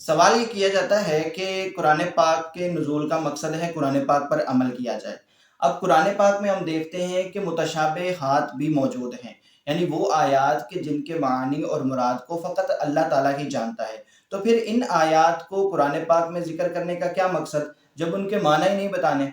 سوال یہ کیا جاتا ہے کہ قرآن پاک کے نزول کا مقصد ہے قرآن پاک پر عمل کیا جائے۔ اب قرآن پاک میں ہم دیکھتے ہیں کہ متشابہات بھی موجود ہیں، یعنی وہ آیات کہ جن کے معنی اور مراد کو فقط اللہ تعالیٰ ہی جانتا ہے۔ تو پھر ان آیات کو قرآن پاک میں ذکر کرنے کا کیا مقصد جب ان کے معنی ہی نہیں بتانے؟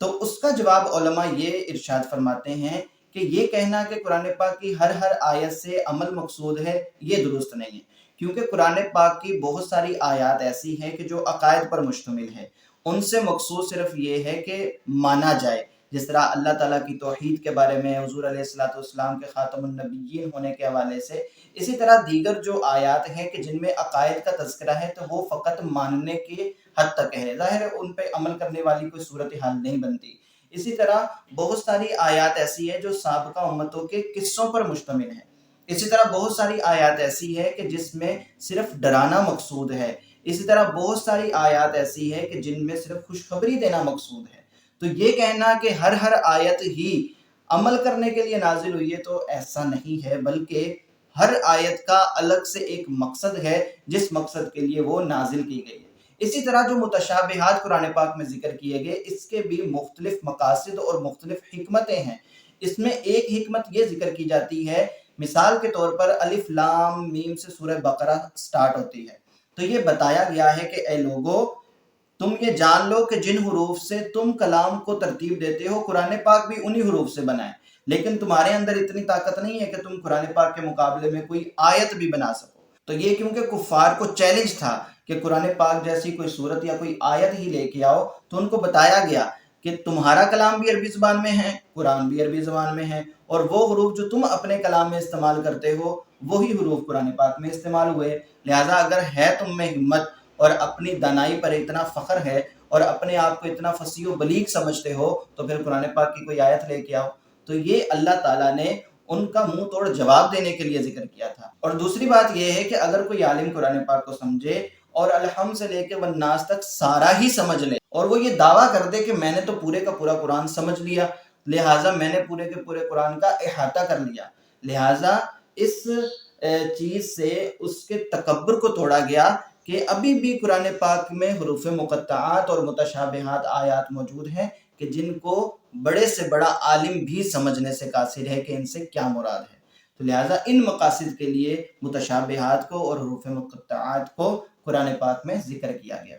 تو اس کا جواب علماء یہ ارشاد فرماتے ہیں کہ یہ کہنا کہ قرآن پاک کی ہر آیت سے عمل مقصود ہے، یہ درست نہیں ہے، کیونکہ قرآن پاک کی بہت ساری آیات ایسی ہیں کہ جو عقائد پر مشتمل ہے، ان سے مقصود صرف یہ ہے کہ مانا جائے، جس طرح اللہ تعالیٰ کی توحید کے بارے میں، حضور علیہ السلام کے خاتم النبیین ہونے کے حوالے سے، اسی طرح دیگر جو آیات ہیں کہ جن میں عقائد کا تذکرہ ہے تو وہ فقط ماننے کی حد تک ہے، ظاہر ہے ان پہ عمل کرنے والی کوئی صورتحال نہیں بنتی۔ اسی طرح بہت ساری آیات ایسی ہیں جو سابقہ امتوں کے قصوں پر مشتمل ہیں۔ اسی طرح بہت ساری آیات ایسی ہے کہ جس میں صرف ڈرانا مقصود ہے۔ اسی طرح بہت ساری آیات ایسی ہے کہ جن میں صرف خوشخبری دینا مقصود ہے۔ تو یہ کہنا کہ ہر آیت ہی عمل کرنے کے لیے نازل ہوئی ہے تو ایسا نہیں ہے، بلکہ ہر آیت کا الگ سے ایک مقصد ہے جس مقصد کے لیے وہ نازل کی گئی ہے۔ اسی طرح جو متشابہات قرآن پاک میں ذکر کیے گئے، اس کے بھی مختلف مقاصد اور مختلف حکمتیں ہیں۔ اس میں ایک حکمت یہ ذکر کی جاتی ہے، مثال کے طور پر الف لام میم سے سورہ بقرہ سٹارٹ ہوتی ہے، تو یہ بتایا گیا ہے کہ اے لوگو، تم یہ جان لو کہ جن حروف سے تم کلام کو ترتیب دیتے ہو، قرآن پاک بھی انہی حروف سے بنا ہے، لیکن تمہارے اندر اتنی طاقت نہیں ہے کہ تم قرآن پاک کے مقابلے میں کوئی آیت بھی بنا سکو۔ تو یہ کیونکہ کفار کو چیلنج تھا کہ قرآن پاک جیسی کوئی صورت یا کوئی آیت ہی لے کے آؤ، تو ان کو بتایا گیا کہ تمہارا کلام بھی عربی زبان میں ہے، قرآن بھی عربی زبان میں ہے، اور وہ حروف جو تم اپنے کلام میں استعمال کرتے ہو وہی حروف قرآن پاک میں استعمال ہوئے۔ لہٰذا اگر ہے تم میں ہمت اور اپنی دانائی پر اتنا فخر ہے اور اپنے آپ کو اتنا فصیح و بلیغ سمجھتے ہو تو پھر قرآن پاک کی کوئی آیت لے کے آؤ۔ تو یہ اللہ تعالیٰ نے ان کا منہ توڑ جواب دینے کے لیے ذکر کیا تھا۔ اور دوسری بات یہ ہے کہ اگر کوئی عالم قرآن پاک کو سمجھے اور الحمد سے لے کے والناس تک سارا ہی سمجھ لے اور وہ یہ دعویٰ کر دے کہ میں نے تو پورے کا پورا قرآن سمجھ لیا، لہٰذا میں نے پورے کے پورے قرآن کا احاطہ کر لیا، لہٰذا اس چیز سے اس کے تکبر کو توڑا گیا کہ ابھی بھی قرآن پاک میں حروف مقطعات اور متشابہات آیات موجود ہیں کہ جن کو بڑے سے بڑا عالم بھی سمجھنے سے قاصر ہے کہ ان سے کیا مراد ہے۔ تو لہٰذا ان مقاصد کے لیے متشابہات کو اور حروف مقطعات کو قرآن پاک میں ذکر کیا گیا۔